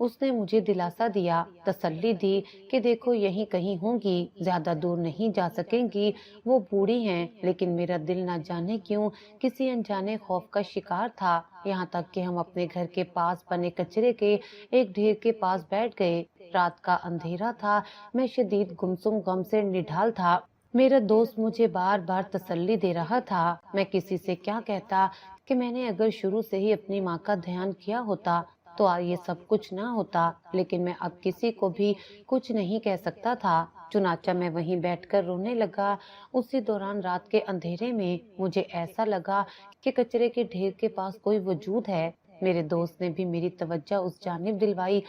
اس نے مجھے دلاسا دیا، تسلی دی کہ دیکھو یہیں کہیں ہوں گی، زیادہ دور نہیں جا سکیں گی، وہ بوڑھی ہیں۔ لیکن میرا دل نہ جانے کیوں کسی انجانے خوف کا شکار تھا، یہاں تک کہ ہم اپنے گھر کے پاس بنے کچرے کے ایک ڈھیر کے پاس بیٹھ گئے۔ رات کا اندھیرا تھا، میں شدید گمسم غم سے نڈھال تھا۔ میرا دوست مجھے بار بار تسلی دے رہا تھا۔ میں کسی سے کیا کہتا کہ میں نے اگر شروع سے ہی اپنی ماں کا دھیان کیا ہوتا تو یہ سب کچھ نہ ہوتا، لیکن میں اب کسی کو بھی کچھ نہیں کہہ سکتا تھا۔ چنانچہ میں وہیں بیٹھ کر رونے لگا۔ اسی دوران رات کے اندھیرے میں مجھے ایسا لگا کہ کچرے کے ڈھیر کے پاس کوئی وجود ہے۔ میرے دوست نے بھی میری توجہ اس جانب دلوائی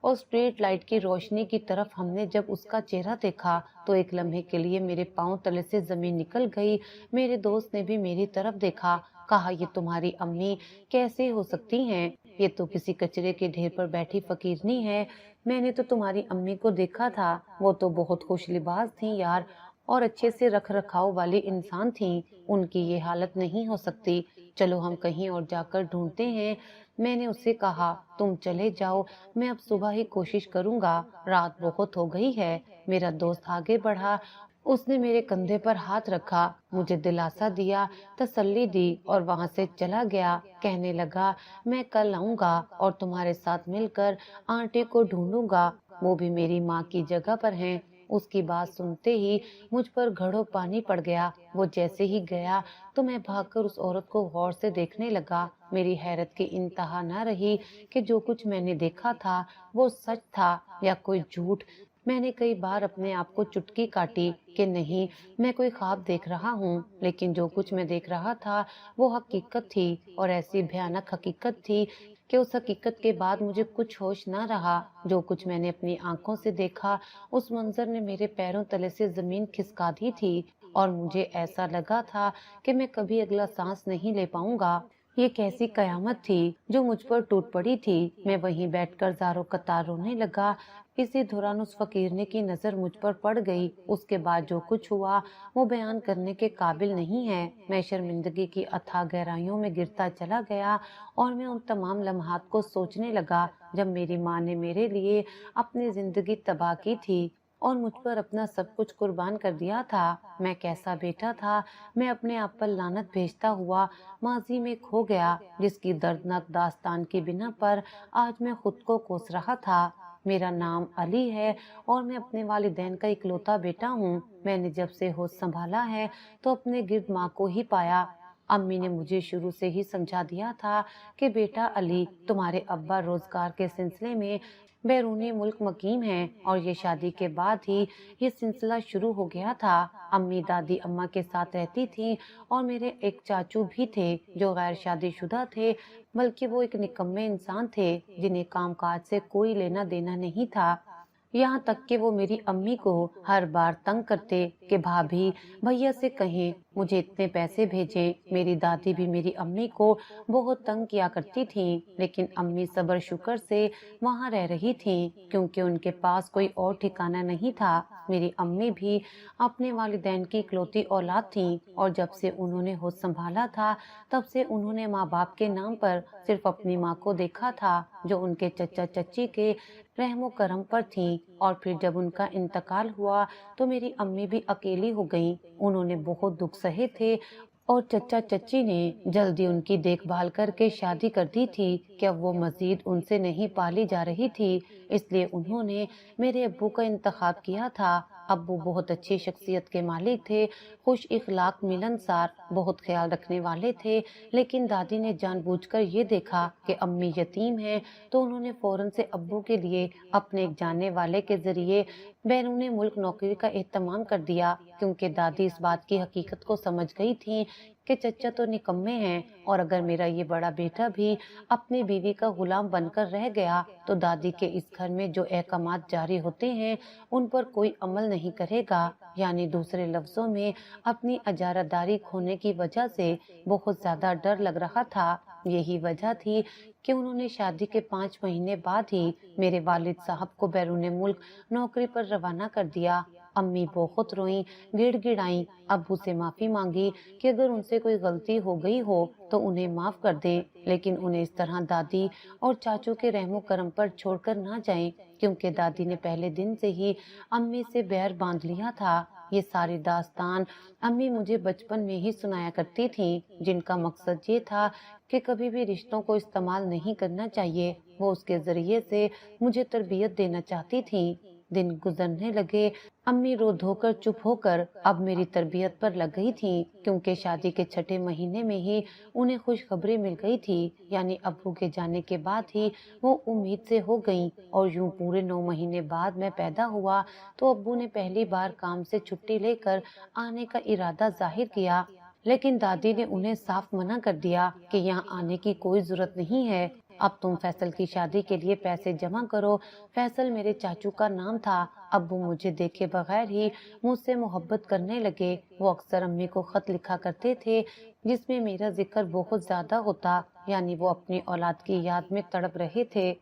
اور اسٹریٹ لائٹ کی روشنی کی طرف ہم نے جب اس کا چہرہ دیکھا تو ایک لمحے کے لیے میرے پاؤں تلے سے زمین نکل گئی۔ میرے دوست نے بھی میری طرف دیکھا، کہا یہ تمہاری امی کیسے ہو سکتی ہیں؟ یہ تو کسی کچرے کے ڈھیر پر بیٹھی فقیرنی ہے۔ میں نے تو تمہاری امی کو دیکھا تھا، وہ تو بہت خوش لباس تھیں یار، اور اچھے سے رکھ رکھاؤ والی انسان تھیں، ان کی یہ حالت نہیں ہو سکتی۔ چلو ہم کہیں اور جا کر ڈھونڈتے ہیں۔ میں نے اسے کہا تم چلے جاؤ، میں اب صبح ہی کوشش کروں گا، رات بہت ہو گئی ہے۔ میرا دوست آگے بڑھا، اس نے میرے کندھے پر ہاتھ رکھا، مجھے دلاسا دیا، تسلی دی اور وہاں سے چلا گیا۔ کہنے لگا میں کل آؤں گا اور تمہارے ساتھ مل کر آنٹی کو ڈھونڈوں گا، وہ بھی میری ماں کی جگہ پر ہیں۔ اس کی بات سنتے ہی مجھ پر گھڑوں پانی پڑ گیا۔ وہ جیسے ہی گیا تو میں بھاگ کر اس عورت کو غور سے دیکھنے لگا۔ میری حیرت کی انتہا نہ رہی کہ جو کچھ میں نے دیکھا تھا وہ سچ تھا یا کوئی جھوٹ۔ میں نے کئی بار اپنے آپ کو چٹکی کاٹی کہ نہیں میں کوئی خواب دیکھ رہا ہوں، لیکن جو کچھ میں دیکھ رہا تھا وہ حقیقت تھی، اور ایسی بھیانک حقیقت تھی کہ اس حقیقت کے بعد مجھے کچھ ہوش نہ رہا۔ جو کچھ میں نے اپنی آنکھوں سے دیکھا اس منظر نے میرے پیروں تلے سے زمین کھسکا دی تھی، اور مجھے ایسا لگا تھا کہ میں کبھی اگلا سانس نہیں لے پاؤں گا۔ یہ کیسی قیامت تھی جو مجھ پر ٹوٹ پڑی تھی۔ میں وہیں بیٹھ کر زاروں قطار رونے لگا۔ اسی دوران اس فقیرنے کی نظر مجھ پر پڑ گئی۔ اس کے بعد جو کچھ ہوا وہ بیان کرنے کے قابل نہیں ہے۔ میں شرمندگی کی اتھاہ گہرائیوں میں گرتا چلا گیا، اور میں ان تمام لمحات کو سوچنے لگا جب میری ماں نے میرے لیے اپنی زندگی تباہ کی تھی اور مجھ پر اپنا سب کچھ قربان کر دیا تھا۔ میں کیسا بیٹا تھا، میں اپنے آپ پر لعنت بھیجتا ہوا ماضی میں کھو گیا، جس کی دردناک داستان کی بنا پر آج میں خود کو کوس رہا تھا۔ میرا نام علی ہے اور میں اپنے والدین کا اکلوتا بیٹا ہوں۔ میں نے جب سے ہوش سنبھالا ہے تو اپنے گرد ماں کو ہی پایا۔ امی نے مجھے شروع سے ہی سمجھا دیا تھا کہ بیٹا علی، تمہارے ابا روزگار کے سلسلے میں بیرونی ملک مقیم ہیں، اور یہ شادی کے بعد ہی یہ سلسلہ شروع ہو گیا تھا۔ امی دادی اماں کے ساتھ رہتی تھیں، اور میرے ایک چاچو بھی تھے جو غیر شادی شدہ تھے، بلکہ وہ ایک نکمے انسان تھے جنہیں کام کاج سے کوئی لینا دینا نہیں تھا۔ یہاں تک کہ وہ میری امی کو ہر بار تنگ کرتے کہ بھابھی بھیا سے کہیں مجھے اتنے پیسے بھیجیں۔ میری دادی بھی میری امی کو بہت تنگ کیا کرتی تھیں، لیکن امی صبر شکر سے وہاں رہ رہی تھیں کیونکہ ان کے پاس کوئی اور ٹھکانہ نہیں تھا۔ میری امی بھی اپنے والدین کی اکلوتی اولاد تھیں، اور جب سے انہوں نے ہوش سنبھالا تھا تب سے انہوں نے ماں باپ کے نام پر صرف اپنی ماں کو دیکھا تھا جو ان کے چچا چچی کے رحم و کرم پر تھیں، اور پھر جب ان کا انتقال ہوا تو میری امی بھی اکیلی ہو گئیں۔ انہوں نے بہت دکھ سہے تھے، اور چچا چچی نے جلدی ان کی دیکھ بھال کر کے شادی کر دی تھی کہ اب وہ مزید ان سے نہیں پالی جا رہی تھی، اس لیے انہوں نے میرے ابو کا انتخاب کیا تھا۔ ابو بہت اچھی شخصیت کے مالک تھے، خوش اخلاق، ملنسار، بہت خیال رکھنے والے تھے، لیکن دادی نے جان بوجھ کر یہ دیکھا کہ امی یتیم ہیں تو انہوں نے فوراً سے ابو کے لیے اپنے ایک جاننے والے کے ذریعے بیرون ملک نوکری کا اہتمام کر دیا، کیونکہ دادی اس بات کی حقیقت کو سمجھ گئی تھی کہ چچا تو نکمے ہیں، اور اگر میرا یہ بڑا بیٹا بھی اپنی بیوی کا غلام بن کر رہ گیا تو دادی کے اس گھر میں جو احکامات جاری ہوتے ہیں ان پر کوئی عمل نہیں کرے گا، یعنی دوسرے لفظوں میں اپنی اجارہ داری کھونے کی وجہ سے بہت زیادہ ڈر لگ رہا تھا۔ یہی وجہ تھی کہ انہوں نے شادی کے 5 مہینے بعد ہی میرے والد صاحب کو بیرون ملک نوکری پر روانہ کر دیا۔ امی بہت روئیں، گڑ گڑائیں، ابو سے معافی مانگی کہ اگر ان سے کوئی غلطی ہو گئی ہو تو انہیں معاف کر دیں، لیکن انہیں اس طرح دادی اور چاچو کے رحم و کرم پر چھوڑ کر نہ جائیں، کیونکہ دادی نے پہلے دن سے ہی امی سے بیر باندھ لیا تھا۔ یہ ساری داستان امی مجھے بچپن میں ہی سنایا کرتی تھیں، جن کا مقصد یہ تھا کہ کبھی بھی رشتوں کو استعمال نہیں کرنا چاہیے۔ وہ اس کے ذریعے سے مجھے تربیت دینا چاہتی تھیں۔ دن گزرنے لگے، امی رو دھو کر چپ ہو کر اب میری تربیت پر لگ گئی تھیں، کیونکہ شادی کے 6 مہینے میں ہی انہیں خوشخبری مل گئی تھی، یعنی ابو کے جانے کے بعد ہی وہ امید سے ہو گئیں، اور یوں پورے 9 مہینے بعد میں پیدا ہوا تو ابو نے پہلی بار کام سے چھٹی لے کر آنے کا ارادہ ظاہر کیا، لیکن دادی نے انہیں صاف منع کر دیا کہ یہاں آنے کی کوئی ضرورت نہیں ہے، اب تم فیصل کی شادی کے لیے پیسے جمع کرو۔ فیصل میرے چاچو کا نام تھا۔ ابو مجھے دیکھے بغیر ہی مجھ سے محبت کرنے لگے۔ وہ اکثر امی کو خط لکھا کرتے تھے جس میں میرا ذکر بہت زیادہ ہوتا، یعنی وہ اپنی اولاد کی یاد میں تڑپ رہے تھے،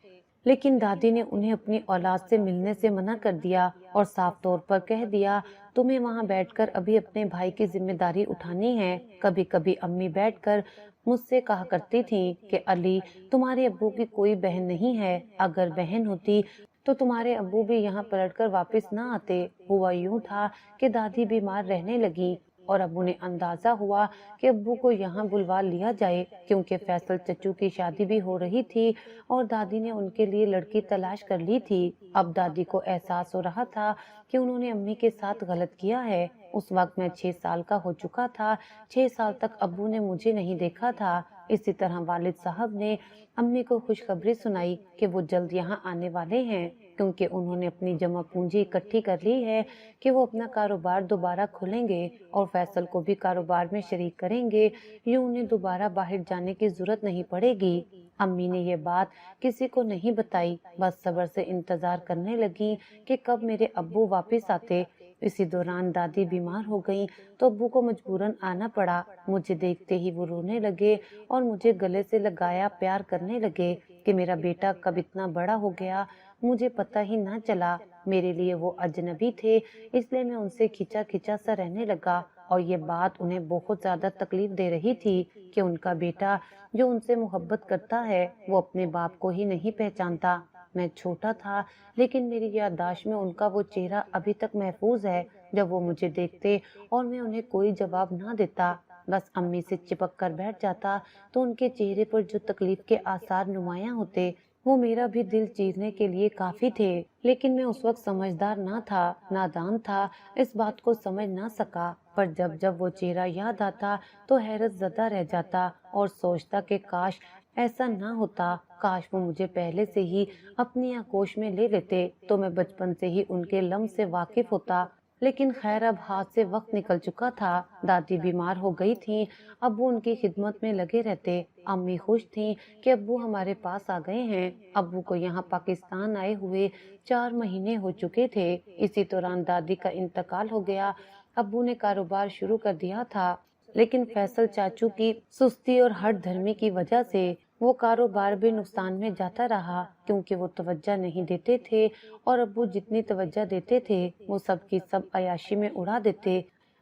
لیکن دادی نے انہیں اپنی اولاد سے ملنے سے منع کر دیا اور صاف طور پر کہہ دیا تمہیں وہاں بیٹھ کر ابھی اپنے بھائی کی ذمہ داری اٹھانی ہے۔ کبھی کبھی امی بیٹھ کر مجھ سے کہا کرتی تھیں کہ علی، تمہارے ابو کی کوئی بہن نہیں ہے، اگر بہن ہوتی تو تمہارے ابو بھی یہاں پلٹ کر واپس نہ آتے۔ ہوا یوں تھا کہ دادی بیمار رہنے لگی اور اب انہیں اندازہ ہوا کہ ابو کو یہاں بلوا لیا جائے، کیونکہ فیصل چچو کی شادی بھی ہو رہی تھی اور دادی نے ان کے لیے لڑکی تلاش کر لی تھی۔ اب دادی کو احساس ہو رہا تھا کہ انہوں نے امی کے ساتھ غلط کیا ہے۔ اس وقت میں 6 سال کا ہو چکا تھا۔ 6 سال تک ابو نے مجھے نہیں دیکھا تھا۔ اسی طرح والد صاحب نے امی کو خوشخبری سنائی کہ وہ جلد یہاں آنے والے ہیں، کیونکہ انہوں نے اپنی جمع پونجی اکٹھی کر لی ہے کہ وہ اپنا کاروبار دوبارہ کھولیں گے اور فیصل کو بھی کاروبار میں شریک کریں گے، یوں انہیں دوبارہ باہر جانے کی ضرورت نہیں پڑے گی۔ امی نے یہ بات کسی کو نہیں بتائی، بس صبر سے انتظار کرنے لگی کہ کب میرے ابو واپس آتے۔ اسی دوران دادی بیمار ہو گئیں تو ابو کو مجبوراً آنا پڑا۔ مجھے دیکھتے ہی وہ رونے لگے اور مجھے گلے سے لگایا پیار کرنے لگے کہ میرا بیٹا کب اتنا بڑا ہو گیا، مجھے پتہ ہی نہ چلا۔ میرے لیے وہ اجنبی تھے، اس لیے میں ان سے کھچا کھچا سا رہنے لگا، اور یہ بات انہیں بہت زیادہ تکلیف دے رہی تھی کہ ان کا بیٹا جو ان سے محبت کرتا ہے وہ اپنے باپ کو ہی نہیں پہچانتا۔ میں چھوٹا تھا، لیکن میری یادداشت میں ان کا وہ چہرہ ابھی تک محفوظ ہے جب وہ مجھے دیکھتے اور میں انہیں کوئی جواب نہ دیتا، بس امی سے چپک کر بیٹھ جاتا تو ان کے چہرے پر جو تکلیف کے آثار نمایاں ہوتے وہ میرا بھی دل چیرنے کے لیے کافی تھے، لیکن میں اس وقت سمجھدار نہ تھا، نادان تھا، اس بات کو سمجھ نہ سکا، پر جب جب وہ چہرہ یاد آتا تو حیرت زدہ رہ جاتا اور سوچتا کہ کاش ایسا نہ ہوتا، کاش وہ مجھے پہلے سے ہی اپنی آغوش میں لے لیتے تو میں بچپن سے ہی ان کے لمس سے واقف ہوتا، لیکن خیر اب ہاتھ سے وقت نکل چکا تھا۔ دادی بیمار ہو گئی تھیں، ابو ان کی خدمت میں لگے رہتے۔ امی خوش تھیں کہ ابو ہمارے پاس آ گئے ہیں۔ ابو کو یہاں پاکستان آئے ہوئے 4 مہینے ہو چکے تھے۔ اسی دوران دادی کا انتقال ہو گیا۔ ابو نے کاروبار شروع کر دیا تھا، لیکن فیصل چاچو کی سستی اور ہٹ دھرمی کی وجہ سے وہ کاروبار بھی نقصان میں جاتا رہا، کیونکہ وہ توجہ نہیں دیتے تھے اور ابو جتنی توجہ دیتے تھے وہ سب کی سب عیاشی میں اڑا دیتے،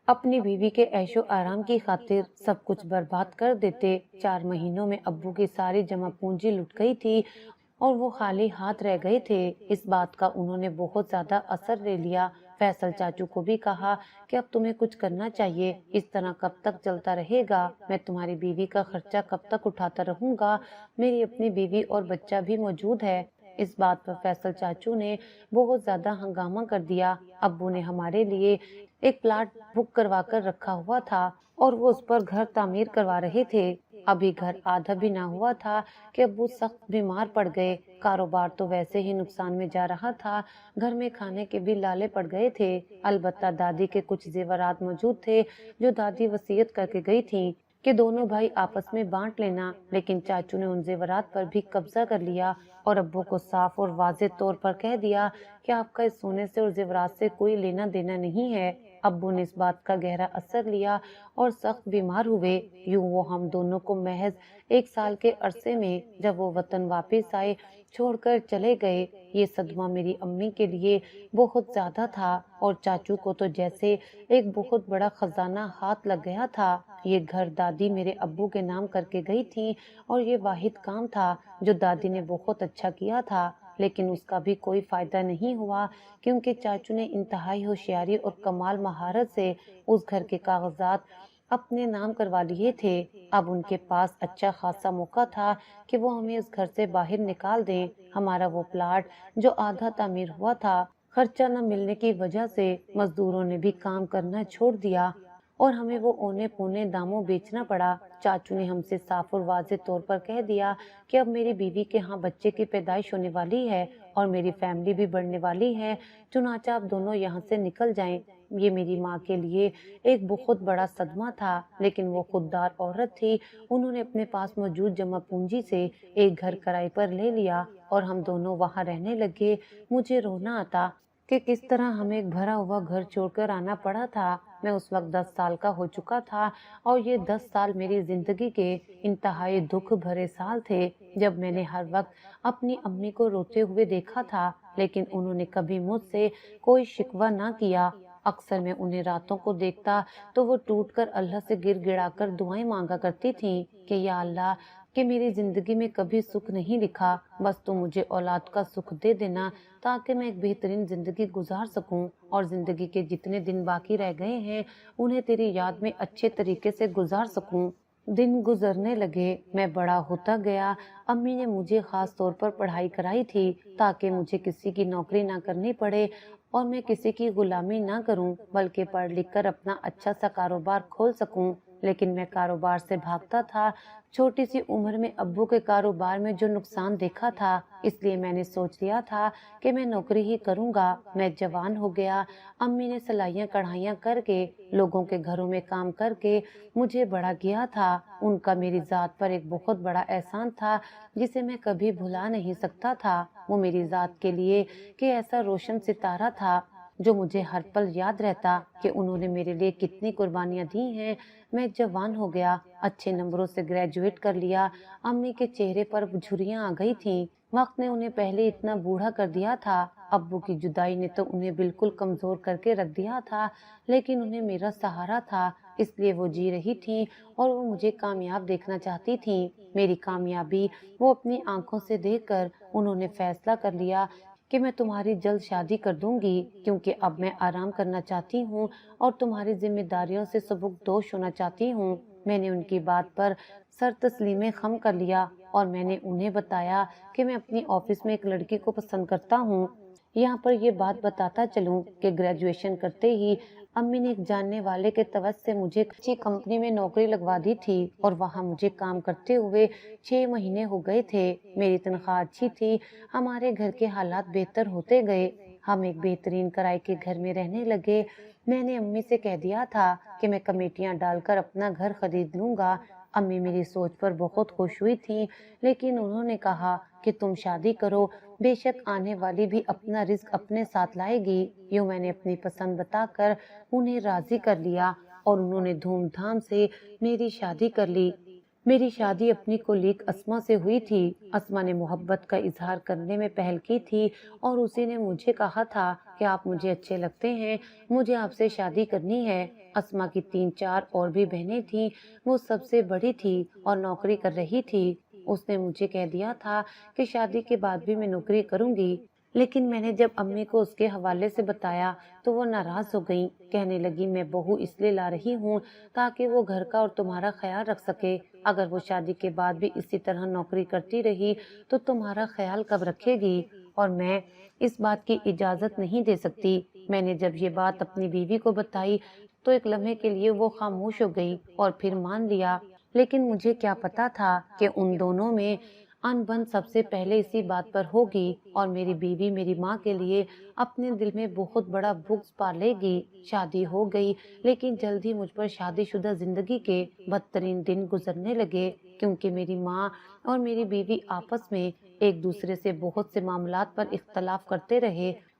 اپنی بیوی کے عیش و آرام کی خاطر سب کچھ برباد کر دیتے۔ 4 مہینوں میں ابو کی ساری جمع پونجی لٹ گئی تھی اور وہ خالی ہاتھ رہ گئے تھے۔ اس بات کا انہوں نے بہت زیادہ اثر لے لیا۔ فیصل چاچو کو بھی کہا کہ اب تمہیں کچھ کرنا چاہیے، اس طرح کب تک چلتا رہے گا، میں تمہاری بیوی کا خرچہ کب تک اٹھاتا رہوں گا، میری اپنی بیوی اور بچہ بھی موجود ہے۔ اس بات پر فیصل چاچو نے بہت زیادہ ہنگامہ کر دیا۔ ابو نے ہمارے لیے ایک پلاٹ بک کروا کر رکھا ہوا تھا اور وہ اس پر گھر تعمیر کروا رہے تھے۔ ابھی گھر آدھا بھی نہ ہوا تھا کہ ابو سخت بیمار پڑ گئے۔ کاروبار تو ویسے ہی نقصان میں جا رہا تھا، گھر میں کھانے کے بھی لالے پڑ گئے تھے۔ البتہ دادی کے کچھ زیورات موجود تھے جو دادی وصیت کر کے گئی تھی کہ دونوں بھائی آپس میں بانٹ لینا، لیکن چاچو نے ان زیورات پر بھی قبضہ کر لیا اور ابو کو صاف اور واضح طور پر کہہ دیا کہ آپ کا اس سونے سے اور زیورات سے کوئی لینا دینا نہیں ہے۔ ابو نے اس بات کا گہرا اثر لیا اور سخت بیمار ہوئے۔ یوں وہ ہم دونوں کو محض 1 سال کے عرصے میں جب وہ وطن واپس آئے چھوڑ کر چلے گئے۔ یہ صدمہ میری امی کے لیے بہت زیادہ تھا اور چاچو کو تو جیسے ایک بہت بڑا خزانہ ہاتھ لگ گیا تھا۔ یہ گھر دادی میرے ابو کے نام کر کے گئی تھی اور یہ واحد کام تھا جو دادی نے بہت اچھا کیا تھا، لیکن اس کا بھی کوئی فائدہ نہیں ہوا کیونکہ چاچو نے انتہائی ہوشیاری اور کمال مہارت سے اس گھر کے کاغذات اپنے نام کروا لیے تھے۔ اب ان کے پاس اچھا خاصا موقع تھا کہ وہ ہمیں اس گھر سے باہر نکال دیں۔ ہمارا وہ پلاٹ جو آدھا تعمیر ہوا تھا، خرچہ نہ ملنے کی وجہ سے مزدوروں نے بھی کام کرنا چھوڑ دیا اور ہمیں وہ اونے پونے داموں بیچنا پڑا۔ چاچو نے ہم سے صاف اور واضح طور پر کہہ دیا کہ اب میری بیوی کے ہاں بچے کی پیدائش ہونے والی ہے اور میری فیملی بھی بڑھنے والی ہے، چنانچہ آپ دونوں یہاں سے نکل جائیں۔ یہ میری ماں کے لیے ایک بہت بڑا صدمہ تھا، لیکن وہ خوددار عورت تھی۔ انہوں نے اپنے پاس موجود جمع پونجی سے ایک گھر کرائے پر لے لیا اور ہم دونوں وہاں رہنے لگے۔ مجھے رونا آتا کہ کس طرح ہمیں ایک بھرا ہوا گھر چھوڑ کر آنا پڑا تھا۔ میں اس وقت 10 سال کا ہو چکا تھا اور یہ 10 سال میری زندگی کے انتہائی دکھ بھرے سال تھے۔ جب میں نے ہر وقت اپنی امی کو روتے ہوئے دیکھا تھا، لیکن انہوں نے کبھی مجھ سے کوئی شکوہ نہ کیا۔ اکثر میں انہیں راتوں کو دیکھتا تو وہ ٹوٹ کر اللہ سے گر گڑا کر دعائیں مانگا کرتی تھیں کہ یا اللہ کہ میری زندگی میں کبھی سکھ نہیں لکھا، بس تو مجھے اولاد کا سکھ دے دینا تاکہ میں ایک بہترین زندگی گزار سکوں اور زندگی کے جتنے دن باقی رہ گئے ہیں انہیں تیری یاد میں اچھے طریقے سے گزار سکوں۔ دن گزرنے لگے، میں بڑا ہوتا گیا۔ امی نے مجھے خاص طور پر پڑھائی کرائی تھی تاکہ مجھے کسی کی نوکری نہ کرنی پڑے اور میں کسی کی غلامی نہ کروں، بلکہ پڑھ لکھ کر اپنا اچھا سا کاروبار کھول سکوں۔ لیکن میں کاروبار سے بھاگتا تھا۔ چھوٹی سی عمر میں ابو کے کاروبار میں جو نقصان دیکھا تھا، اس لیے میں نے سوچ لیا تھا کہ میں نوکری ہی کروں گا۔ میں جوان ہو گیا۔ امی نے سلائیاں کڑھائیاں کر کے لوگوں کے گھروں میں کام کر کے مجھے بڑا کیا تھا۔ ان کا میری ذات پر ایک بہت بڑا احسان تھا جسے میں کبھی بھلا نہیں سکتا تھا۔ وہ میری ذات کے لیے کہ ایسا روشن ستارہ تھا جو مجھے ہر پل یاد رہتا کہ انہوں نے میرے لیے کتنی قربانیاں دی ہیں۔ میں جوان ہو گیا، اچھے نمبروں سے گریجویٹ کر لیا۔ امی کے چہرے پر جھریاں آ گئی تھیں۔ وقت نے انہیں پہلے اتنا بوڑھا کر دیا تھا۔ ابو کی جدائی نے تو انہیں بالکل کمزور کر کے رکھ دیا تھا، لیکن انہیں میرا سہارا تھا، اس لیے وہ جی رہی تھیں اور وہ مجھے کامیاب دیکھنا چاہتی تھیں۔ میری کامیابی وہ اپنی آنکھوں سے دیکھ کر انہوں نے فیصلہ کر لیا کہ میں تمہاری جلد شادی کر دوں گی، کیونکہ اب میں آرام کرنا چاہتی ہوں اور تمہاری ذمہ داریوں سے سبکدوش ہونا چاہتی ہوں۔ میں نے ان کی بات پر سر تسلیم خم کر لیا اور میں نے انہیں بتایا کہ میں اپنی آفس میں ایک لڑکی کو پسند کرتا ہوں۔ یہاں پر یہ بات بتاتا چلوں کہ گریجویشن کرتے ہی امی نے ایک جاننے والے کے توسط سے مجھے اچھی کمپنی میں نوکری لگوا دی تھی اور وہاں مجھے کام کرتے ہوئے 6 مہینے ہو گئے تھے۔ میری تنخواہ اچھی تھی، ہمارے گھر کے حالات بہتر ہوتے گئے، ہم ایک بہترین کرائے کے گھر میں رہنے لگے۔ میں نے امی سے کہہ دیا تھا کہ میں کمیٹیاں ڈال کر اپنا گھر خرید لوں گا۔ امی میری سوچ پر بہت خوش ہوئی تھی، لیکن انہوں نے کہا کہ تم شادی کرو، بے شک آنے والی بھی اپنا رزق اپنے ساتھ لائے گی۔ یوں میں نے اپنی پسند بتا کر انہیں راضی کر لیا اور انہوں نے دھوم دھام سے میری شادی کر لی۔ میری شادی اپنی کولیگ اسما سے ہوئی تھی۔ اسما نے محبت کا اظہار کرنے میں پہل کی تھی اور اسی نے مجھے کہا تھا کہ آپ مجھے اچھے لگتے ہیں، مجھے آپ سے شادی کرنی ہے۔ اسما کی 3-4 اور بھی بہنیں تھیں، وہ سب سے بڑی تھی اور نوکری کر رہی تھی۔ اس نے مجھے کہہ دیا تھا کہ شادی کے بعد بھی میں نوکری کروں گی، لیکن میں نے جب امی کو اس کے حوالے سے بتایا تو وہ ناراض ہو گئیں، کہنے لگی میں بہو اس لیے لا رہی ہوں تاکہ وہ گھر کا اور تمہارا خیال رکھ سکے، اگر وہ شادی کے بعد بھی اسی طرح نوکری کرتی رہی تو تمہارا خیال کب رکھے گی، اور میں اس بات کی اجازت نہیں دے سکتی۔ میں نے جب یہ بات اپنی بیوی کو بتائی تو ایک لمحے کے لیے وہ خاموش ہو گئی اور پھر مان لیا، لیکن مجھے کیا پتا تھا کہ ان دونوں میں ان بن سب سے پہلے اسی بات پر ہوگی اور میری بیوی میری ماں کے لیے اپنے دل میں بہت بڑا بغض پالے گی۔ شادی ہو گئی، لیکن جلد ہی مجھ پر شادی شدہ زندگی کے بدترین دن گزرنے لگے، کیونکہ میری ماں اور میری بیوی آپس میں ایک دوسرے سے بہت سے معاملات پر اختلاف کرتے رہے۔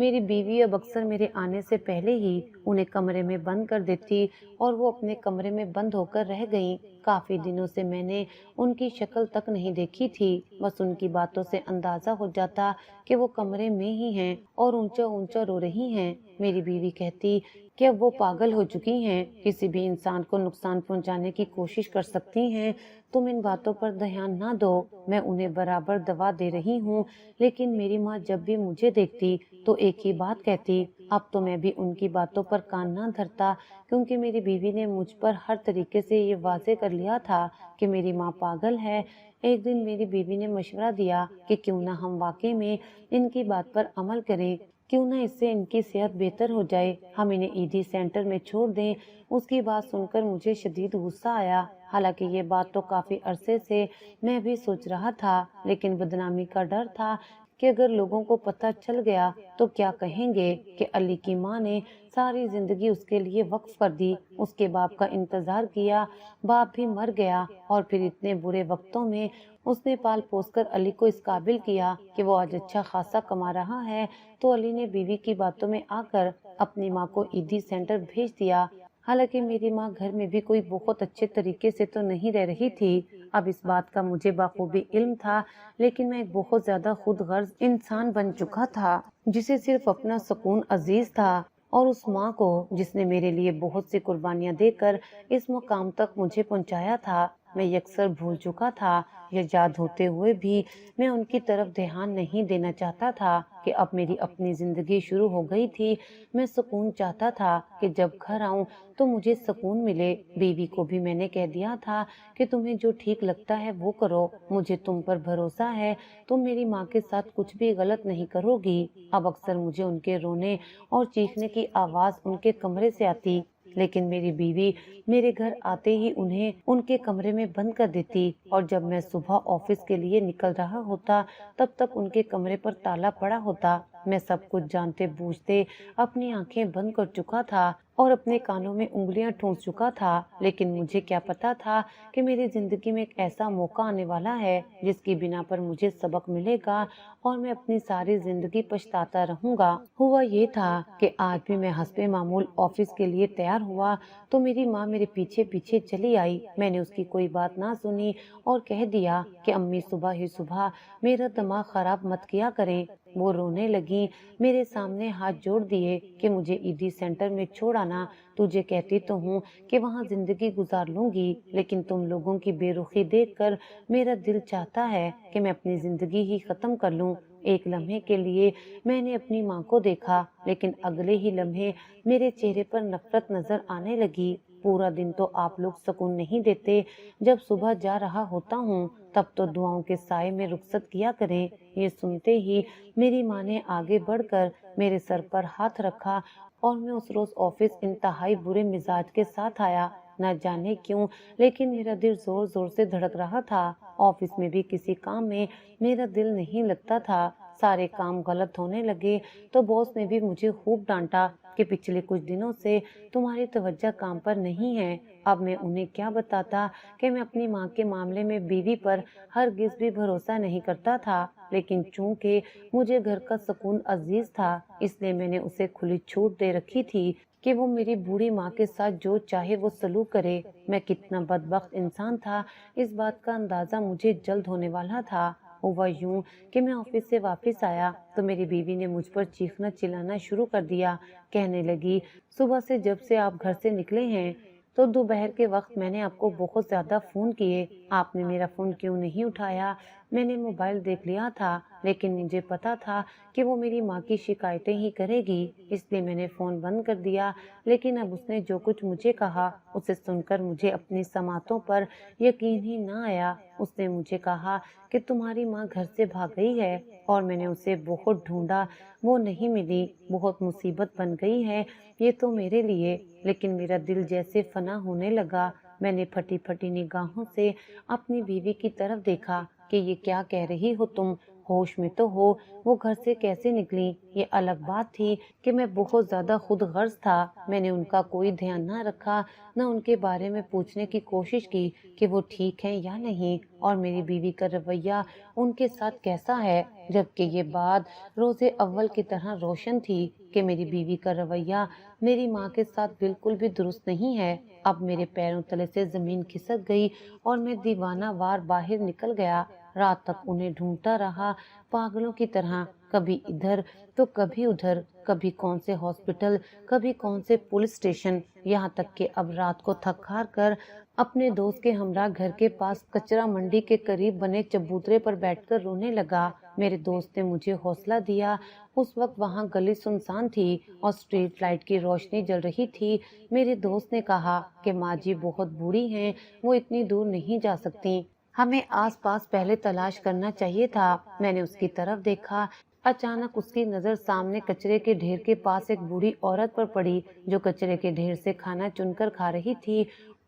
میری بیوی اب اکثر میرے آنے سے پہلے ہی انہیں کمرے میں بند کر دیتی اور وہ اپنے کمرے میں بند ہو کر رہ گئیں۔ کافی دنوں سے میں نے ان کی شکل تک نہیں دیکھی تھی، بس ان کی باتوں سے اندازہ ہو جاتا کہ وہ کمرے میں ہی ہیں اور اونچا اونچا رو رہی ہیں۔ میری بیوی کہتی کہ اب وہ پاگل ہو چکی ہیں، کسی بھی انسان کو نقصان پہنچانے کی کوشش کر سکتی ہیں، تم ان باتوں پر دھیان نہ دو۔ میں انہیں برابر دوا دے رہی ہوں، لیکن میری ماں جب بھی مجھے دیکھتی تو ایک ہی بات کہتی۔ اب تو میں بھی ان کی باتوں پر کان نہ دھرتا، کیونکہ میری بیوی نے مجھ پر ہر طریقے سے یہ واضح کر لیا تھا کہ میری ماں پاگل ہے۔ ایک دن میری بیوی نے مشورہ دیا کہ کیوں نہ ہم واقعی میں ان کی بات پر عمل کریں، کیوں نہ اس سے ان کی صحت بہتر ہو جائے، ہم انہیں ایڈی سینٹر میں چھوڑ دیں۔ اس کی بات سن کر مجھے شدید غصہ آیا، حالانکہ یہ بات تو کافی عرصے سے میں بھی سوچ رہا تھا، لیکن بدنامی کا ڈر تھا کہ اگر لوگوں کو پتہ چل گیا تو کیا کہیں گے کہ علی کی ماں نے ساری زندگی اس کے لیے وقف کر دی، اس کے باپ کا انتظار کیا، باپ بھی مر گیا اور پھر اتنے برے وقتوں میں اس نے پال پوس کر علی کو اس قابل کیا کہ وہ آج اچھا خاصا کما رہا ہے، تو علی نے بیوی کی باتوں میں آ کر اپنی ماں کو ایڈی سینٹر بھیج دیا۔ حالانکہ میری ماں گھر میں بھی کوئی بہت اچھے طریقے سے تو نہیں رہ رہی تھی، اب اس بات کا مجھے بخوبی علم تھا، لیکن میں ایک بہت زیادہ خود غرض انسان بن چکا تھا جسے صرف اپنا سکون عزیز تھا، اور اس ماں کو جس نے میرے لیے بہت سی قربانیاں دے کر اس مقام تک مجھے پہنچایا تھا، میں یکسر بھول چکا تھا۔ یہ یاد ہوتے ہوئے بھی میں ان کی طرف دھیان نہیں دینا چاہتا تھا کہ اب میری اپنی زندگی شروع ہو گئی تھی۔ میں سکون چاہتا تھا کہ جب گھر آؤں تو مجھے سکون ملے۔ بیوی کو بھی میں نے کہہ دیا تھا کہ تمہیں جو ٹھیک لگتا ہے وہ کرو، مجھے تم پر بھروسہ ہے، تم میری ماں کے ساتھ کچھ بھی غلط نہیں کرو گی۔ اب اکثر مجھے ان کے رونے اور چیخنے کی آواز ان کے کمرے سے آتی، لیکن میری بیوی میرے گھر آتے ہی انہیں ان کے کمرے میں بند کر دیتی، اور جب میں صبح آفس کے لیے نکل رہا ہوتا تب تک ان کے کمرے پر تالا پڑا ہوتا۔ میں سب کچھ جانتے بوجھتے اپنی آنکھیں بند کر چکا تھا اور اپنے کانوں میں انگلیاں ٹھونس چکا تھا، لیکن مجھے کیا پتا تھا کہ میری زندگی میں ایک ایسا موقع آنے والا ہے جس کی بنا پر مجھے سبق ملے گا اور میں اپنی ساری زندگی پچھتاتا رہوں گا۔ ہوا یہ تھا کہ آج بھی میں حسب معمول آفس کے لیے تیار ہوا تو میری ماں میرے پیچھے پیچھے چلی آئی۔ میں نے اس کی کوئی بات نہ سنی اور کہہ دیا کہ امی صبح ہی صبح میرا دماغ خراب مت کیا کریں۔ وہ رونے لگی، میرے سامنے ہاتھ جوڑ دیے کہ مجھے ایڈی سینٹر میں چھوڑ آنا، تجھے کہتی تو ہوں کہ وہاں زندگی گزار لوں گی، لیکن تم لوگوں کی بے رخی دیکھ کر میرا دل چاہتا ہے کہ میں اپنی زندگی ہی ختم کر لوں۔ ایک لمحے کے لیے میں نے اپنی ماں کو دیکھا، لیکن اگلے ہی لمحے میرے چہرے پر نفرت نظر آنے لگی۔ پورا دن تو آپ لوگ سکون نہیں دیتے، جب صبح جا رہا ہوتا ہوں تب تو دعاؤں کے سائے میں رخصت کیا کریں۔ یہ سنتے ہی میری ماں نے آگے بڑھ کر میرے سر پر ہاتھ رکھا اور میں اس روز آفس انتہائی برے مزاج کے ساتھ آیا۔ نہ جانے کیوں لیکن میرا دل زور زور سے دھڑک رہا تھا۔ آفس میں بھی کسی کام میں میرا دل نہیں لگتا تھا، سارے کام غلط ہونے لگے تو باس نے بھی مجھے خوب ڈانٹا کہ پچھلے کچھ دنوں سے تمہاری توجہ کام پر نہیں ہے۔ اب میں انہیں کیا بتاتا کہ میں اپنی ماں کے معاملے میں بیوی پر ہرگز بھی بھروسہ نہیں کرتا تھا، لیکن چونکہ مجھے گھر کا سکون عزیز تھا اس لیے میں نے اسے کھلی چھوٹ دے رکھی تھی کہ وہ میری بوڑھی ماں کے ساتھ جو چاہے وہ سلوک کرے۔ میں کتنا بدبخت انسان تھا اس بات کا اندازہ مجھے جلد ہونے والا تھا۔ ہوا یوں کہ میں آفس سے واپس آیا تو میری بیوی نے مجھ پر چیخنا چلانا شروع کر دیا، کہنے لگی صبح سے جب سے آپ گھر سے نکلے ہیں تو دوپہر کے وقت میں نے آپ کو بہت زیادہ فون کیے، آپ نے میرا فون کیوں نہیں اٹھایا؟ میں نے موبائل دیکھ لیا تھا لیکن مجھے پتا تھا کہ وہ میری ماں کی شکایتیں ہی کرے گی، اس لیے میں نے فون بند کر دیا، لیکن اب اس نے جو کچھ مجھے کہا اسے سن کر مجھے اپنی سماعتوں پر یقین ہی نہ آیا۔ اس نے مجھے کہا کہ تمہاری ماں گھر سے بھاگ گئی ہے اور میں نے اسے بہت ڈھونڈا، وہ نہیں ملی، بہت مصیبت بن گئی ہے یہ تو میرے لیے۔ لیکن میرا دل جیسے فنا ہونے لگا۔ میں نے پھٹی پھٹی نگاہوں سے اپنی بیوی کی طرف دیکھا کہ یہ کیا کہہ رہی ہو تم؟ ہوش میں تو ہو، وہ گھر سے کیسے نکلی؟ یہ الگ بات تھی کہ میں بہت زیادہ خود غرض تھا، میں نے ان کا کوئی دھیان نہ رکھا، نہ ان کے بارے میں پوچھنے کی کوشش کی کہ وہ ٹھیک ہیں یا نہیں، اور میری بیوی کا رویہ ان کے ساتھ کیسا ہے، جبکہ یہ بات روز اول کی طرح روشن تھی کہ میری بیوی کا رویہ میری ماں کے ساتھ بالکل بھی درست نہیں ہے۔ اب میرے پیروں تلے سے زمین کھسک گئی اور میں دیوانہ وار باہر نکل گیا، رات تک انہیں ڈھونڈتا رہا پاگلوں کی طرح، کبھی ادھر تو کبھی ادھر، کبھی کون سے ہاسپٹل، کبھی کون سے پولیس اسٹیشن، یہاں تک کہ اب رات کو تھک ہار کر اپنے دوست کے ہمراہ گھر کے پاس کچرا منڈی کے قریب بنے چبوترے پر بیٹھ کر رونے لگا۔ میرے دوست نے مجھے حوصلہ دیا۔ اس وقت وہاں گلی سنسان تھی اور اسٹریٹ لائٹ کی روشنی جل رہی تھی۔ میرے دوست نے کہا کہ ماں جی بہت بوڑھی ہیں، وہ اتنی دور نہیں جا سکتی، ہمیں آس پاس پہلے تلاش کرنا چاہیے تھا۔ میں نے اس کی طرف دیکھا، اچانک اس کی نظر سامنے کچرے کے ڈھیر کے پاس ایک بوڑھی عورت پر پڑی جو کچرے کے ڈھیر سے کھانا چن کر کھا رہی تھی۔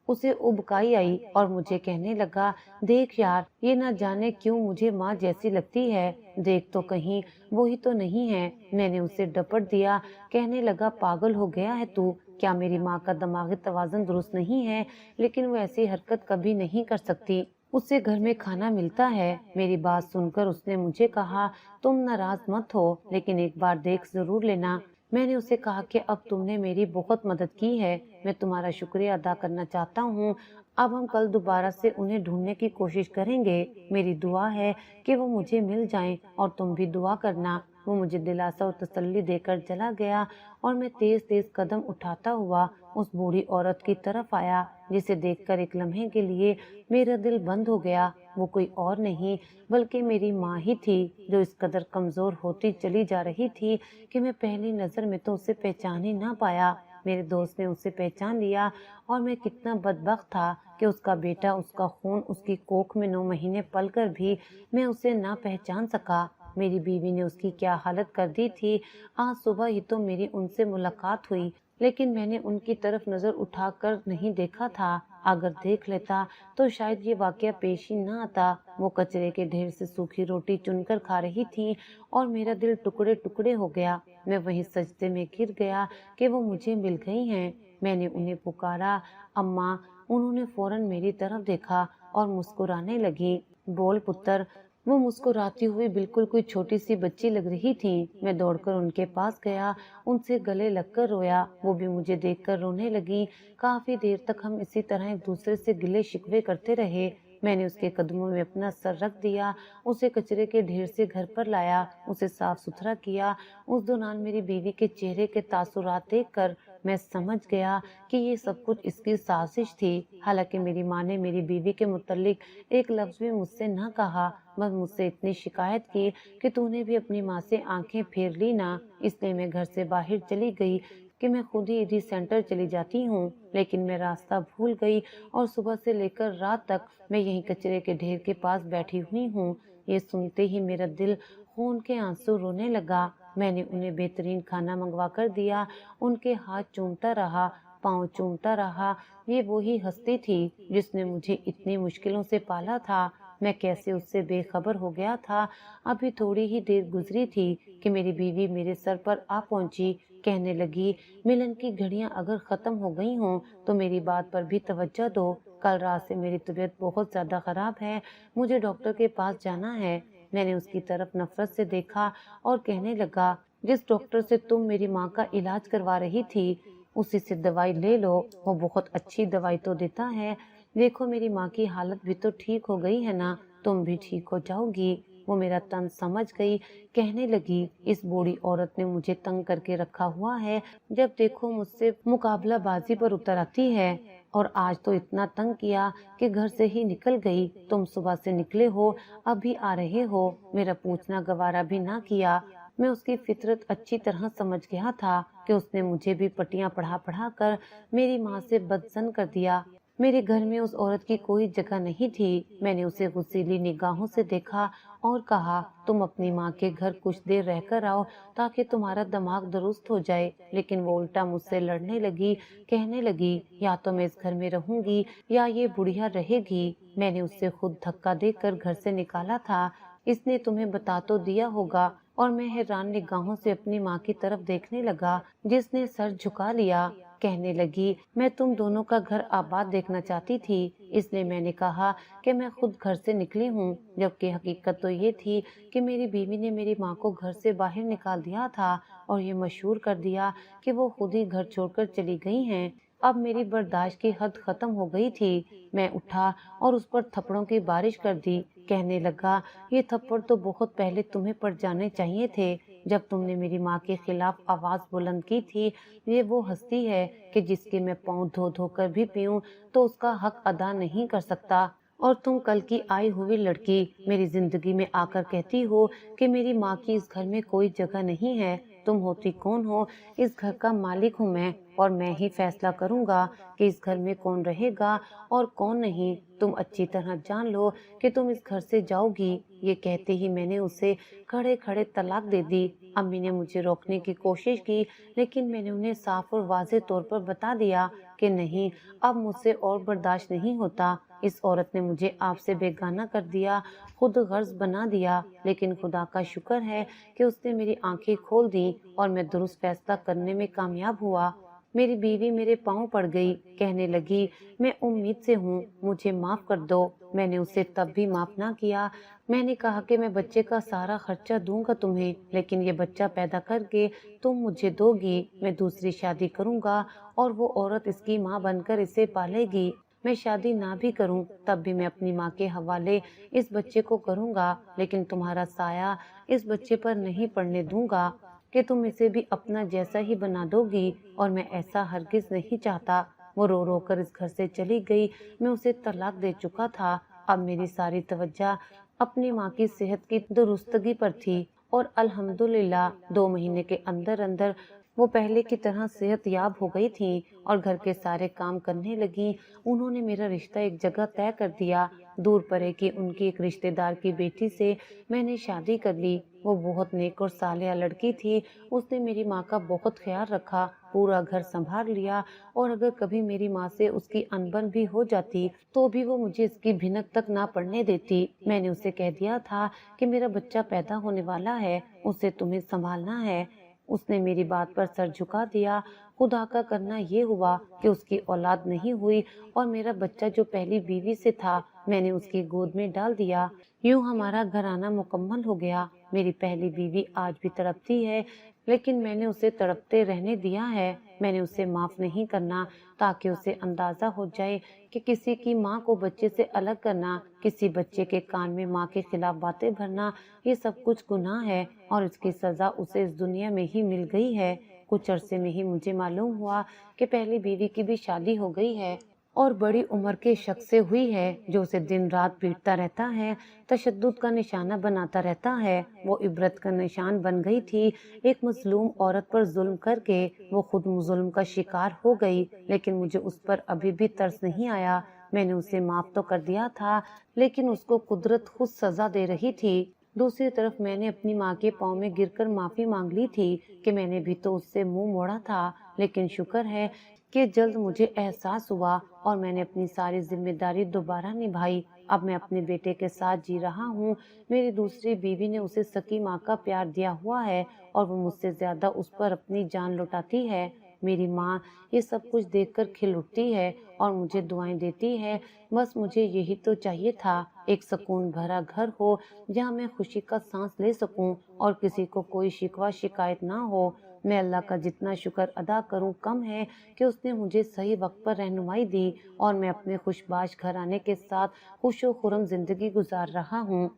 اسے ابکائی آئی اور مجھے کہنے لگا، دیکھ یار، یہ نہ جانے کیوں مجھے ماں جیسی لگتی ہے، دیکھ تو کہیں وہی تو نہیں ہے۔ میں نے اسے ڈپٹ دیا، کہنے لگا، پاگل ہو گیا ہے تو؟ کیا میری ماں کا دماغی توازن درست نہیں ہے؟ لیکن وہ ایسی حرکت کبھی نہیں کر سکتی، اس سے گھر میں کھانا ملتا ہے۔ میری بات سن کر اس نے مجھے کہا، تم ناراض مت ہو، لیکن ایک بار دیکھ ضرور لینا۔ میں نے اسے کہا کہ اب تم نے میری بہت مدد کی ہے، میں تمہارا شکریہ ادا کرنا چاہتا ہوں۔ اب ہم کل دوبارہ سے انہیں ڈھونڈنے کی کوشش کریں گے۔ میری دعا ہے کہ وہ مجھے مل جائیں، اور تم بھی دعا کرنا۔ وہ مجھے دلاسا اور تسلی دے کر چلا گیا اور میں تیز تیز قدم اٹھاتا ہوا اس بوڑھی عورت کی طرف آیا، جسے دیکھ کر ایک لمحے کے لیے میرا دل بند ہو گیا۔ وہ کوئی اور نہیں بلکہ میری ماں ہی تھی، جو اس قدر کمزور ہوتی چلی جا رہی تھی کہ میں پہلی نظر میں تو اسے پہچان ہی نہ پایا۔ میرے دوست نے اسے پہچان لیا، اور میں کتنا بدبخت تھا کہ اس کا بیٹا، اس کا خون اس کی کوکھ میں 9 مہینے پل کر بھی میں اسے نہ پہچان سکا۔ میری بیوی نے اس کی کیا حالت کر دی تھی۔ آج صبح ہی تو میری ان سے ملاقات ہوئی، لیکن میں نے ان کی طرف نظر اٹھا کر نہیں دیکھا تھا۔ اگر دیکھ لیتا تو شاید یہ واقعہ پیش ہی نہ آتا۔ وہ کچرے کے ڈھیر سے سوکھی روٹی چن کر کھا رہی تھی اور میرا دل ٹکڑے ٹکڑے ہو گیا۔ میں وہیں سجدے میں گر گیا کہ وہ مجھے مل گئی ہیں۔ میں نے انہیں پکارا، اماں۔ انہوں نے فوراً میری طرف دیکھا اور مسکرانے لگی، بول پتر۔ وہ مسکراتی ہوئی بالکل کوئی چھوٹی سی بچی لگ رہی تھی۔ میں دوڑ کر ان کے پاس گیا، ان سے گلے لگ کر رویا، وہ بھی مجھے دیکھ کر رونے لگی۔ کافی دیر تک ہم اسی طرح ایک دوسرے سے گلے شکوے کرتے رہے۔ میں نے اس کے قدموں میں اپنا سر رکھ دیا، اسے کچرے کے ڈھیر سے گھر پر لایا، اسے صاف ستھرا کیا۔ اس دوران میری بیوی کے چہرے کے تاثرات دیکھ کر میں سمجھ گیا کہ یہ سب کچھ اس کی سازش تھی۔ حالانکہ میری ماں نے میری بیوی کے متعلق ایک لفظ بھی مجھ سے نہ کہا، بس مجھ سے اتنی شکایت کی کہ تو نے بھی اپنی ماں سے آنکھیں پھیر لی نا۔ اس لیے میں گھر سے باہر چلی گئی کہ میں خود ہی ایڈی سینٹر چلی جاتی ہوں، لیکن میں راستہ بھول گئی اور صبح سے لے کر رات تک میں یہیں کچرے کے ڈھیر کے پاس بیٹھی ہوئی ہوں۔ یہ سنتے ہی میرا دل خون کے آنسو رونے لگا۔ میں نے انہیں بہترین کھانا منگوا کر دیا، ان کے ہاتھ چومتا رہا، پاؤں چومتا رہا۔ یہ وہی ہستی تھی جس نے مجھے اتنی مشکلوں سے پالا تھا۔ میں کیسے اس سے بے خبر ہو گیا تھا۔ ابھی تھوڑی ہی دیر گزری تھی کہ میری بیوی میرے سر پر آ پہنچی، کہنے لگی، ملن کی گھڑیاں اگر ختم ہو گئی ہوں تو میری بات پر بھی توجہ دو۔ کل رات سے میری طبیعت بہت زیادہ خراب ہے، مجھے ڈاکٹر کے پاس جانا ہے۔ میں نے اس کی طرف نفرت سے دیکھا اور کہنے لگا، جس ڈاکٹر سے تم میری ماں کا علاج کروا رہی تھی اسی سے دوائی لے لو، وہ بہت اچھی دوائی تو دیتا ہے۔ دیکھو میری ماں کی حالت بھی تو ٹھیک ہو گئی ہے نا، تم بھی ٹھیک ہو جاؤ گی۔ وہ میرا طنز سمجھ گئی، کہنے لگی، اس بوڑھی عورت نے مجھے تنگ کر کے رکھا ہوا ہے، جب دیکھو مجھ سے مقابلہ بازی پر اتر آتی ہے، اور آج تو اتنا تنگ کیا کہ گھر سے ہی نکل گئی۔ تم صبح سے نکلے ہو، اب بھی آ رہے ہو، میرا پوچھنا گوارا بھی نہ کیا۔ میں اس کی فطرت اچھی طرح سمجھ گیا تھا کہ اس نے مجھے بھی پٹیاں پڑھا پڑھا کر میری ماں سے بدظن کر دیا۔ میرے گھر میں اس عورت کی کوئی جگہ نہیں تھی۔ میں نے اسے غصیلی نگاہوں سے دیکھا اور کہا، تم اپنی ماں کے گھر کچھ دیر رہ کر آؤ تاکہ تمہارا دماغ درست ہو جائے۔ لیکن وہ الٹا مجھ سے لڑنے لگی، کہنے لگی، یا تو میں اس گھر میں رہوں گی یا یہ بڑھیا رہے گی۔ میں نے اس سے خود دھکا دے کر گھر سے نکالا تھا۔ اس نے تمہیں بتا تو دیا ہوگا۔ اور میں حیران نگاہوں سے اپنی ماں کی طرف دیکھنے لگا جس نے سر جھکا لیا۔ کہنے لگی میں تم دونوں کا گھر آباد دیکھنا چاہتی تھی، اس لیے میں نے کہا کہ میں خود گھر سے نکلی ہوں، جبکہ حقیقت تو یہ تھی کہ میری بیوی نے میری ماں کو گھر سے باہر نکال دیا تھا اور یہ مشہور کر دیا کہ وہ خود ہی گھر چھوڑ کر چلی گئی ہیں۔ اب میری برداشت کی حد ختم ہو گئی تھی۔ میں اٹھا اور اس پر تھپڑوں کی بارش کر دی۔ کہنے لگا یہ تھپڑ تو بہت پہلے تمہیں پڑ جانے چاہیے تھے جب تم نے میری ماں کے خلاف آواز بلند کی تھی۔ یہ وہ ہستی ہے کہ جس کے میں پاؤں دھو دھو کر بھی پیوں تو اس کا حق ادا نہیں کر سکتا، اور تم کل کی آئی ہوئی لڑکی میری زندگی میں آ کر کہتی ہو کہ میری ماں کی اس گھر میں کوئی جگہ نہیں ہے۔ تم ہوتی کون ہو؟ اس گھر کا مالک ہوں میں، اور میں ہی فیصلہ کروں گا کہ اس گھر میں کون رہے گا اور کون نہیں۔ تم اچھی طرح جان لو کہ تم اس گھر سے جاؤ گی۔ یہ کہتے ہی میں نے اسے کھڑے کھڑے طلاق دے دی۔ امی نے مجھے روکنے کی کوشش کی، لیکن میں نے انہیں صاف اور واضح طور پر بتا دیا کہ نہیں، اب مجھ سے اور برداشت نہیں ہوتا۔ اس عورت نے مجھے آپ سے بیگانہ کر دیا، خود غرض بنا دیا، لیکن خدا کا شکر ہے کہ اس نے میری آنکھیں کھول دی اور میں درست فیصلہ کرنے میں کامیاب ہوا۔ میری بیوی میرے پاؤں پڑ گئی، کہنے لگی میں امید سے ہوں، مجھے معاف کر دو۔ میں نے اسے تب بھی معاف نہ کیا۔ میں نے کہا کہ میں بچے کا سارا خرچہ دوں گا تمہیں، لیکن یہ بچہ پیدا کر کے تم مجھے دو گی۔ میں دوسری شادی کروں گا اور وہ عورت اس کی ماں بن کر اسے پالے گی۔ میں شادی نہ بھی کروں تب بھی میں اپنی ماں کے حوالے اس بچے کو کروں گا، لیکن تمہارا سایہ اس بچے پر نہیں پڑنے دوں گا کہ تم اسے بھی اپنا جیسا ہی بنا دو گی، اور میں ایسا ہرگز نہیں چاہتا۔ وہ رو رو کر اس گھر سے چلی گئی۔ میں اسے طلاق دے چکا تھا۔ اب میری ساری توجہ اپنی ماں کی صحت کی درستگی پر تھی، اور الحمدللہ 2 مہینے کے اندر اندر وہ پہلے کی طرح صحت یاب ہو گئی تھی اور گھر کے سارے کام کرنے لگی۔ انہوں نے میرا رشتہ ایک جگہ طے کر دیا، دور پرے کی ان کی ایک رشتہ دار کی بیٹی سے میں نے شادی کر لی۔ وہ بہت نیک اور صالحہ لڑکی تھی۔ اس نے میری ماں کا بہت خیال رکھا، پورا گھر سنبھال لیا، اور اگر کبھی میری ماں سے اس کی انبن بھی ہو جاتی تو بھی وہ مجھے اس کی بھنک تک نہ پڑنے دیتی۔ میں نے اسے کہہ دیا تھا کہ میرا بچہ پیدا ہونے والا ہے، اسے تمہیں سنبھالنا ہے۔ اس نے میری بات پر سر جھکا دیا۔ خدا کا کرنا یہ ہوا کہ اس کی اولاد نہیں ہوئی، اور میرا بچہ جو پہلی بیوی سے تھا میں نے اس کی گود میں ڈال دیا۔ یوں ہمارا گھرانہ مکمل ہو گیا۔ میری پہلی بیوی آج بھی تڑپتی ہے، لیکن میں نے اسے تڑپتے رہنے دیا ہے۔ میں نے اسے معاف نہیں کرنا، تاکہ اسے اندازہ ہو جائے کہ کسی کی ماں کو بچے سے الگ کرنا، کسی بچے کے کان میں ماں کے خلاف باتیں بھرنا، یہ سب کچھ گناہ ہے، اور اس کی سزا اسے اس دنیا میں ہی مل گئی ہے۔ کچھ عرصے میں ہی مجھے معلوم ہوا کہ پہلی بیوی کی بھی شادی ہو گئی ہے، اور بڑی عمر کے شخص سے ہوئی ہے جو اسے دن رات پیٹتا رہتا ہے، تشدد کا نشانہ بناتا رہتا ہے۔ وہ عبرت کا نشان بن گئی تھی۔ ایک مظلوم عورت پر ظلم کر کے وہ خود ظلم کا شکار ہو گئی، لیکن مجھے اس پر ابھی بھی ترس نہیں آیا۔ میں نے اسے معاف تو کر دیا تھا، لیکن اس کو قدرت خود سزا دے رہی تھی۔ دوسری طرف میں نے اپنی ماں کے پاؤں میں گر کر معافی مانگ لی تھی کہ میں نے بھی تو اس سے منہ موڑا تھا، لیکن شکر ہے کہ جلد مجھے احساس ہوا اور میں نے اپنی ساری ذمہ داری دوبارہ نبھائی۔ اب میں اپنے بیٹے کے ساتھ جی رہا ہوں۔ میری دوسری بیوی نے اسے سکی ماں کا پیار دیا ہوا ہے، اور وہ مجھ سے زیادہ اس پر اپنی جان لٹاتی ہے۔ میری ماں یہ سب کچھ دیکھ کر کھل اٹھتی ہے اور مجھے دعائیں دیتی ہے۔ بس مجھے یہی تو چاہیے تھا، ایک سکون بھرا گھر ہو جہاں میں خوشی کا سانس لے سکوں اور کسی کو کوئی شکوہ شکایت نہ ہو۔ میں اللہ کا جتنا شکر ادا کروں کم ہے کہ اس نے مجھے صحیح وقت پر رہنمائی دی، اور میں اپنے خوش باش گھرانے کے ساتھ خوش و خرم زندگی گزار رہا ہوں۔